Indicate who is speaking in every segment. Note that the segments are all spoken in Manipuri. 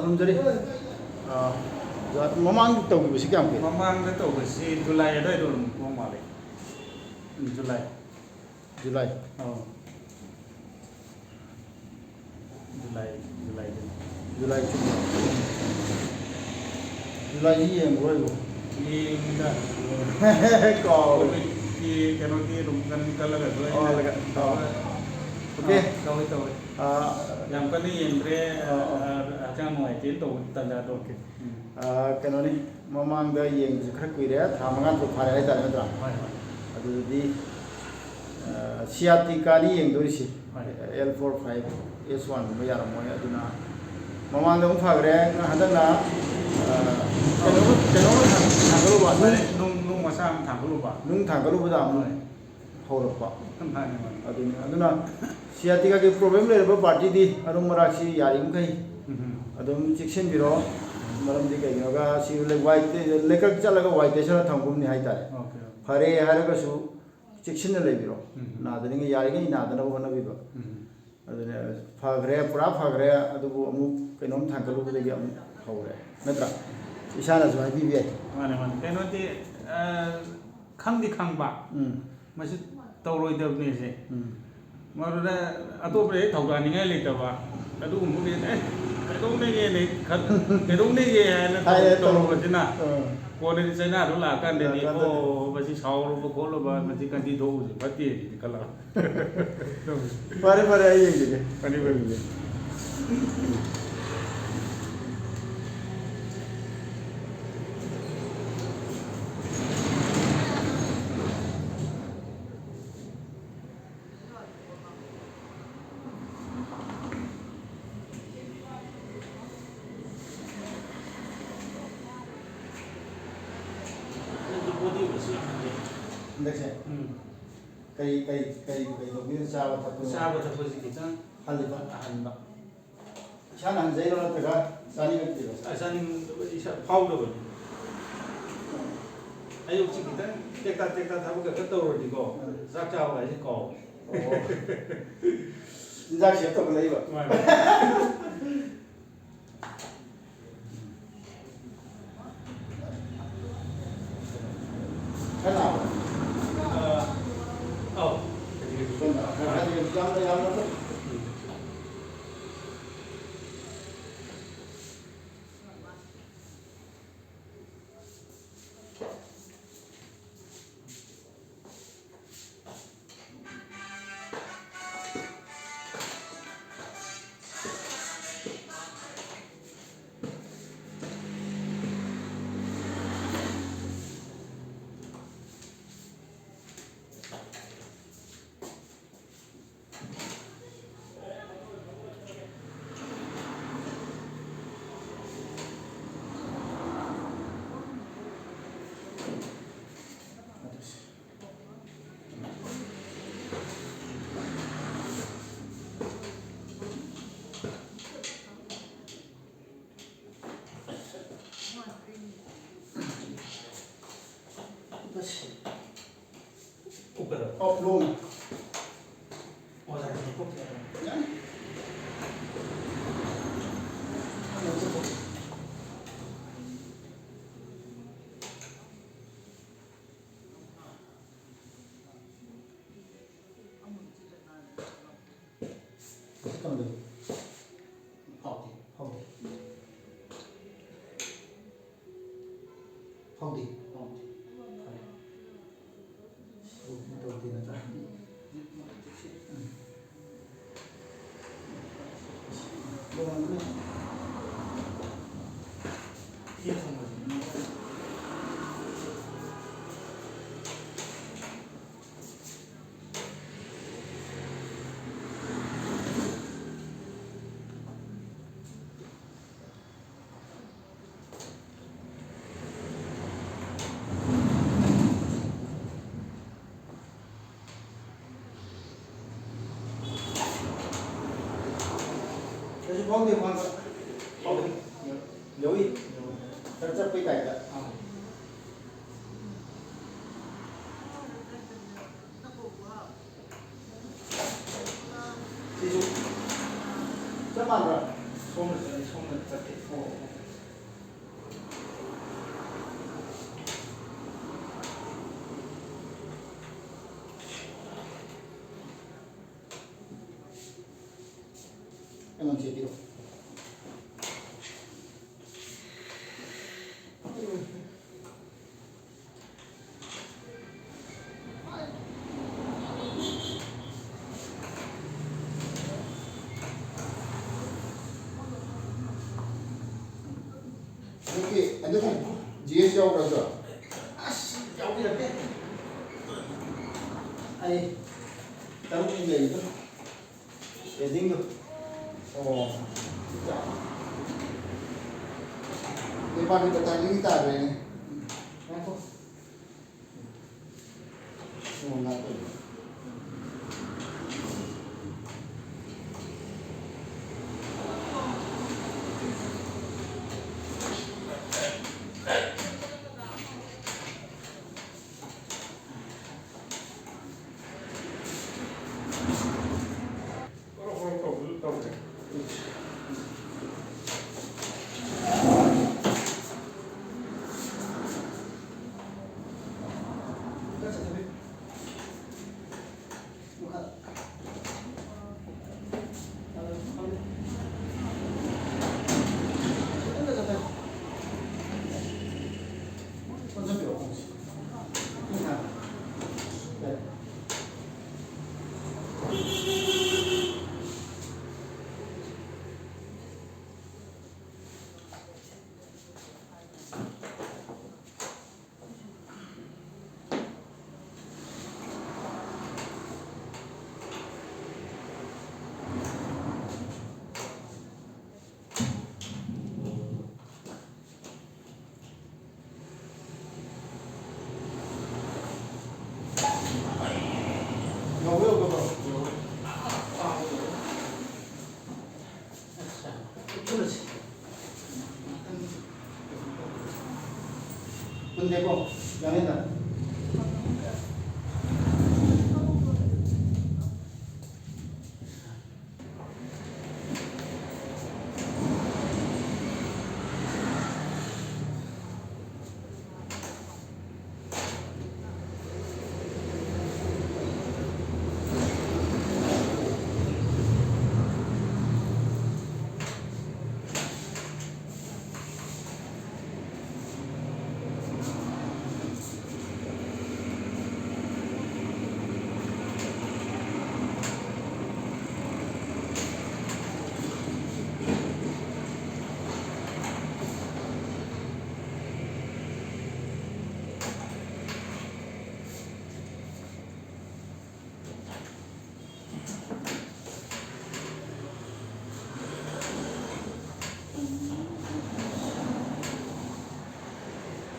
Speaker 1: ꯈꯨꯔꯨꯝꯖꯔꯤ ꯃꯃꯥꯡ ꯇꯧꯈꯤꯕꯁꯤ ꯀꯌꯥꯝ ꯀꯨꯏꯔꯦ?
Speaker 2: ꯃꯃꯥꯡꯗ ꯇꯧꯕꯁꯤ ꯖꯨꯂꯥꯏ ꯑꯗꯨꯋꯥꯏꯗ ꯑꯗꯨꯝ ꯃꯑꯣꯡ ꯃꯥꯜꯂꯦ. ꯖꯨꯂꯥꯏ.
Speaker 1: ꯖꯨꯂꯥꯏ.
Speaker 2: ꯖꯨꯂꯥꯏꯗ.
Speaker 1: ꯖꯨꯂꯥꯏ ꯆꯨꯝꯕ. ꯖꯨꯂꯥꯏꯁꯤ ꯌꯦꯡꯕ꯭ꯔꯣ ꯑꯩꯕꯨ?
Speaker 2: ꯌꯦꯡꯗ.
Speaker 1: ꯀꯥꯎꯔꯦ.
Speaker 2: ꯀꯩꯅꯣꯗꯤ ꯑꯗꯨꯝ ꯀꯜꯂꯒ
Speaker 1: ꯑꯣꯀꯦ.
Speaker 2: ꯇꯧꯋꯦ. ꯌꯥꯝ ꯀꯟꯅ ꯌꯦꯡꯗ꯭ꯔꯦ. ꯍꯛꯆꯥꯡ ꯅꯨꯡꯉꯥꯏꯇꯦꯅ ꯇꯧꯕ ꯇꯥꯟꯖꯥꯗꯣ.
Speaker 1: ꯀꯩꯅꯣꯅꯤ ꯃꯃꯥꯡꯗ ꯌꯦꯡꯕꯁꯤ ꯈꯔ ꯀꯨꯏꯔꯦ, ꯊꯥ 5 ꯇꯔꯨꯛ ꯐꯥꯔꯦ ꯍꯥꯏꯇꯥꯔꯦ ꯅꯠꯇ꯭ꯔꯥ? ꯑꯗꯨꯗꯤ ꯁꯤꯌꯥꯇꯤꯀꯥꯅꯤ ꯌꯦꯡꯗꯣꯔꯤꯁꯤ. L45S1 ꯒꯨꯝꯕ ꯌꯥꯔꯝꯃꯣꯏ. ꯑꯗꯨꯅ ꯃꯃꯥꯡꯗ ꯑꯃꯨꯛ ꯐꯈ꯭ꯔꯦ. ꯍꯟꯗꯛꯅ ꯀꯩꯅꯣꯝ ꯊꯥꯡꯒꯠꯂꯨꯕ.
Speaker 2: ꯅꯨꯡ ꯃꯆꯥ ꯑꯃ ꯊꯥꯡꯒꯠꯂꯨꯕ.
Speaker 1: ꯅꯨꯡ ꯊꯥꯡꯒꯠꯂꯨꯕꯗ ꯑꯃꯨꯛ ꯍꯧꯔꯛꯄ. ꯑꯗꯨꯅ ꯁꯤꯌꯥꯇꯤꯀꯥꯒꯤ ꯄ꯭ꯔꯣꯕ꯭ꯂꯦꯝ ꯂꯩꯔꯕ ꯄꯥꯔꯇꯤꯗꯤ ꯑꯗꯨꯝ ꯃꯔꯛꯁꯤ ꯌꯥꯔꯤꯃꯈꯩ ꯑꯗꯨꯝ ꯆꯦꯛꯁꯤꯟꯕꯤꯔꯣ. ꯃꯔꯝꯗꯤ ꯀꯩꯒꯤꯅꯣꯒ ꯁꯤ ꯂꯩꯀꯛ ꯆꯠꯂꯒ ꯋꯥꯏ ꯇꯩꯁꯜꯂ ꯊꯝꯒꯨꯝꯅꯤ ꯍꯥꯏꯇꯥꯔꯦ. ꯐꯔꯦ ꯍꯥꯏꯔꯒꯁꯨ ꯆꯦꯛꯁꯤꯟꯅ ꯂꯩꯕꯤꯔꯣ. ꯅꯥꯗꯅꯤꯉꯩ ꯌꯥꯔꯤꯉꯩ ꯅꯥꯗꯅꯕ ꯍꯣꯠꯅꯕꯤꯕ. ꯑꯗꯨꯅ ꯐꯈ꯭ꯔꯦ, ꯄꯨꯔꯥ ꯐꯈ꯭ꯔꯦ, ꯑꯗꯨꯕꯨ ꯑꯃꯨꯛ ꯀꯩꯅꯣꯝ ꯊꯥꯡꯒꯠꯂꯨꯕꯗꯒꯤ ꯑꯃꯨꯛ ꯍꯧꯔꯦ. ꯅꯠꯇ꯭ꯔꯥ? ꯏꯁꯥꯅꯁꯨ ꯍꯥꯏꯕꯤꯕ ꯌꯥꯏ.
Speaker 2: ꯃꯥꯅꯦ. ꯀꯩꯅꯣꯗꯤ ꯈꯪꯗꯤ ꯈꯪꯕ. ꯃꯁꯤ ꯇꯧꯔꯣꯏꯗꯕꯅꯦꯁꯦ. ꯃꯗꯨꯗ ꯑꯇꯣꯞꯄ ꯍꯦꯛ ꯊꯧꯗꯥꯅꯤꯡꯉꯥꯏ ꯂꯩꯇꯕ. ꯑꯗꯨꯒꯨꯝꯕꯒꯤ ꯀꯩꯗꯧꯅꯦꯒꯦ ꯍꯥꯏꯅ ꯇꯧꯔꯨꯕꯁꯤꯅ ꯀꯣꯟꯅꯗꯤ ꯆꯩꯅꯥꯗꯣ ꯂꯥꯛꯑꯀꯥꯟꯗꯗꯤ ꯃꯁꯤ ꯁꯥꯎꯔꯨꯕ ꯈꯣꯠꯂꯨꯕ ꯃꯁꯤ ꯀꯟꯇꯤ ꯊꯣꯛꯎꯕꯁꯤ ꯐꯠꯇꯦ ꯁꯤꯗꯤ ꯈꯜꯂꯒ.
Speaker 1: ꯐꯔꯦ ꯑꯩ ꯌꯦꯡꯖꯒꯦ. ꯍꯟꯗꯛꯁꯦ ꯀꯩ ꯇꯧꯕꯤꯔ ꯆꯥꯕ
Speaker 2: ꯊꯛꯄꯁꯤ ꯈꯤꯇꯪ
Speaker 1: ꯑꯍꯟꯕ ꯏꯁꯥꯅ ꯍꯟꯖꯩꯔꯣ ꯅꯠꯇ꯭ꯔꯒ ꯆꯥꯅꯤꯡꯉꯛꯇ꯭ꯔꯤꯔꯣ?
Speaker 2: ꯆꯥꯅꯤꯡꯗꯕꯗꯤ ꯐꯥꯎꯗꯕꯅꯤ. ꯑꯌꯨꯛꯁꯤ ꯈꯤꯇꯪ ꯇꯦꯛꯇꯥ ꯊꯕꯛ ꯈꯛꯇ ꯇꯧꯔꯗꯤꯀꯣ ꯆꯥꯛ ꯆꯥꯕ ꯍꯥꯏꯁꯤ ꯀꯥꯎꯋꯦ.
Speaker 1: ꯆꯤꯟꯖꯥꯛ ꯁꯦꯞ ꯇꯧꯈꯠꯂꯛꯏꯕ. Lång. Không điều hoàn không lưu ý rất quý tài đấy. Ví dụ rất mạnh rồi. Không Emang sih tiro. 이렇게 앉아서 GS하고 그래서 아씨 여기 이렇게 아니 다른 분인데 이거 예딩도 진짜 내 발이 또 달리기 따르네 나도 나도 여보요 그거 그렇지 근데 뭐 양해다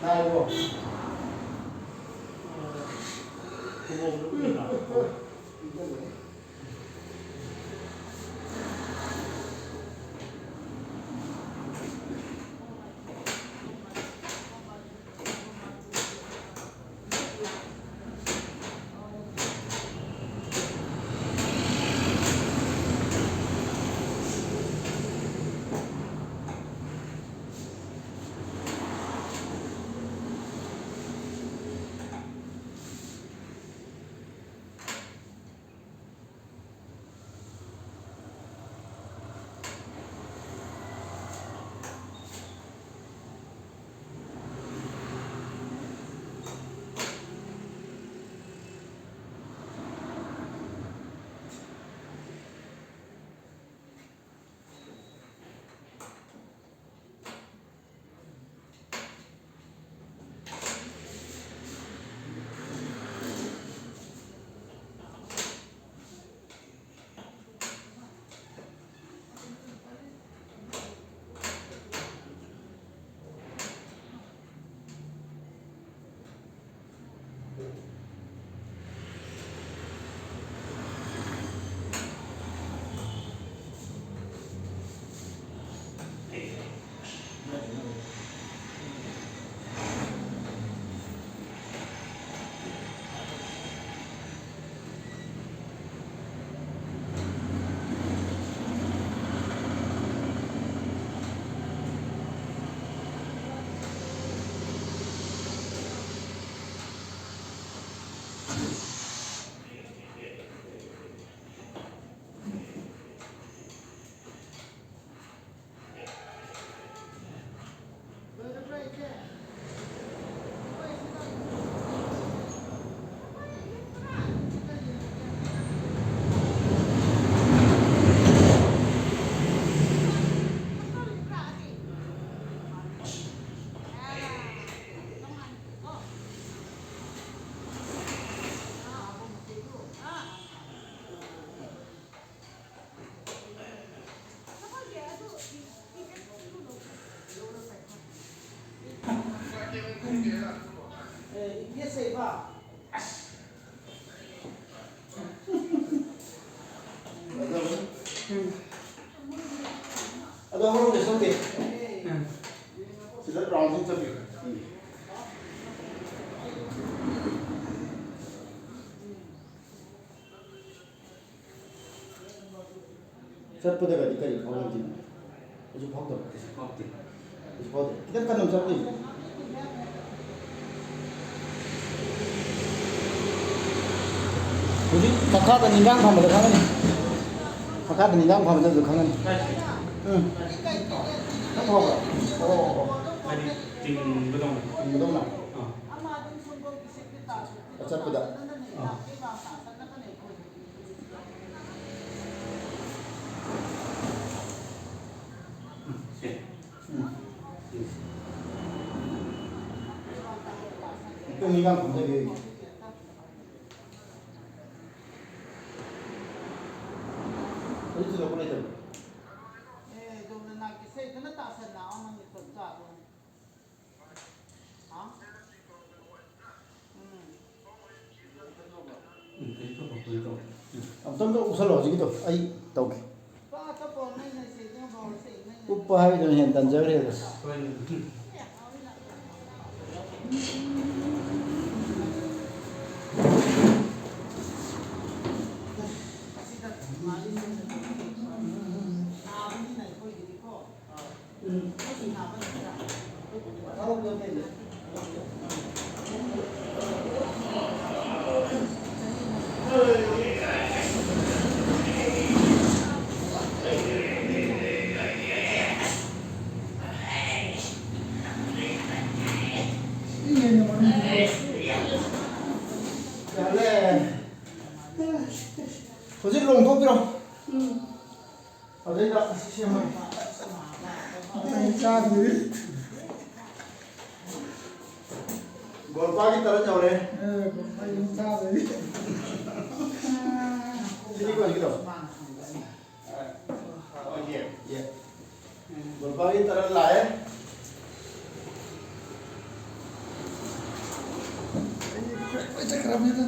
Speaker 1: 나 이거 Ada orang besok deh. Sudah browsing tapi. Siapa dah kali kali kau ni? Ujuk phok dah. Ujuk phok. Kita kan nama siapa ni? Ujuk kakak dan nindang kamu dah kangen. Kakak dan nindang kamu dah kangen. Kakak apa? Oh.
Speaker 2: Ting betul.
Speaker 1: Betul nak? Siapa dah? Itu nindang kamu dah ni. Itu sudah boleh tu. Amtom tu usah loh gitu, ay tahu ke? Upah itu yang tanjau dia tu. Hujung long tu piro? Ada tak siapa? Ada ni. Gol pagi terus jauh le. Sini kau gitu. Oh iya. Gol pagi terus lah ya. Baca keramnya tu.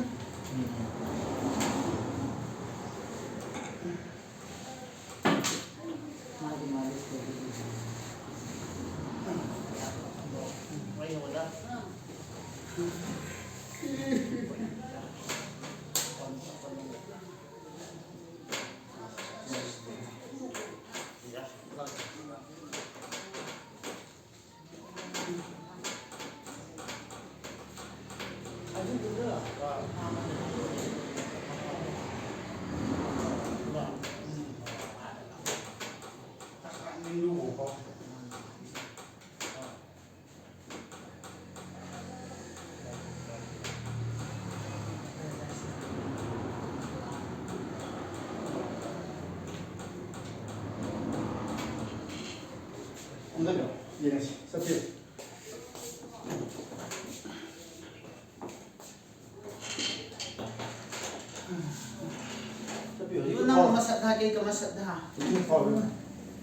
Speaker 1: Anda dah, yes, satu.
Speaker 3: Yun ang masadha kay ka masadha.
Speaker 1: Ini kau.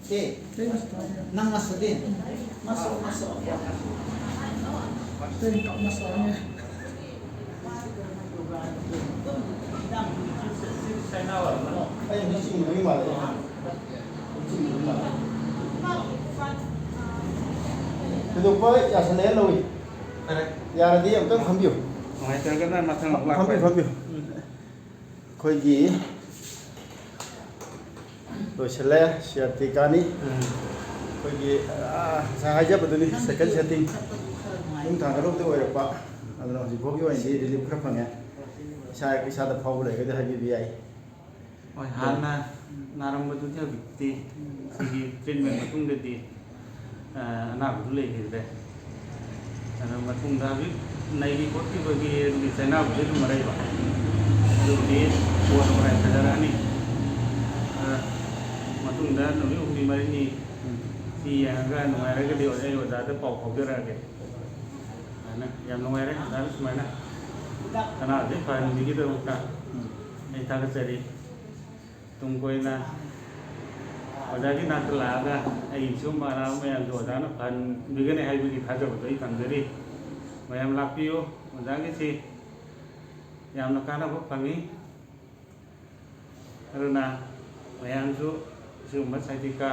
Speaker 3: Okay. Nang masadin. Masuk.
Speaker 1: Ay, hindi sih mungkin malah. Itu apa? Ya sana loh. Ya nanti yang tu kambing.
Speaker 2: Mai ter kan matang
Speaker 1: Kambing. Kau gigi. Loislah siatik kani. Kau gigi. Sahaja betul ni. Second setting. Tang kalau tu orang pak. Ada orang jipok yang ini dili berapa ni? Saya kisah ada power lagi. Kita hari biaya.
Speaker 2: Oh, Hana naram betul dia bukti. Segi treatment betul dia anak betul lagi dia. Naram betul dah bik naik kot ki bagi di sana betul marai bah. Jadi buat orang sejarah ni. Betul dah nabi umi marai ni. Si yang kan marai ke dia orang yang dah pau kira ke. Yang marai dah semana. Karena dia faham begitu bukan. Ini tak terjadi. Tungguin na. Jadi nak laga, ay cuma ramai yang dua dana pan, begini hai begi thajak betul ikan jadi. ꯃꯌꯥꯝ ꯂꯥꯛꯄꯤꯌꯨ ꯑꯣꯖꯥꯒꯤꯁꯤ ꯌꯥꯝꯅ ꯀꯥꯟꯅꯕ ꯐꯪꯉꯤ ꯑꯗꯨꯅ ꯃꯌꯥꯝꯁꯨ ꯁꯤꯒꯨꯝꯕ ꯁꯥꯏꯇꯤꯀꯥ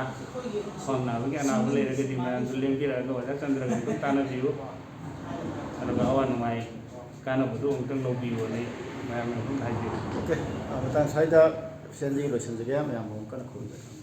Speaker 2: ꯈ꯭ꯋꯥꯡ ꯅꯥꯕꯒꯤ ꯑꯅꯥꯕ ꯂꯩꯔꯒꯗꯤ ꯃꯌꯥꯝꯁꯨ ꯂꯦꯡꯕꯤꯔꯛꯑꯒ ꯑꯣꯖꯥ ꯆꯟꯗ꯭ꯔꯒ ꯑꯗꯨꯝ ꯇꯥꯟꯅꯕꯤꯌꯨ ꯑꯗꯨꯒ ꯑꯋꯥ ꯅꯨꯡꯉꯥꯏ ꯀꯥꯟꯅꯕꯗꯨ ꯑꯃꯨꯛꯇꯪ ꯂꯧꯕꯤꯌꯨꯅꯤ ꯃꯌꯥꯝꯅ ꯑꯗꯨꯝ ꯍꯥꯏꯕꯤꯌꯨ
Speaker 1: 오케이. 일단 사이다 샌딩 로션즈게 하면 뭐 끊어 고르자.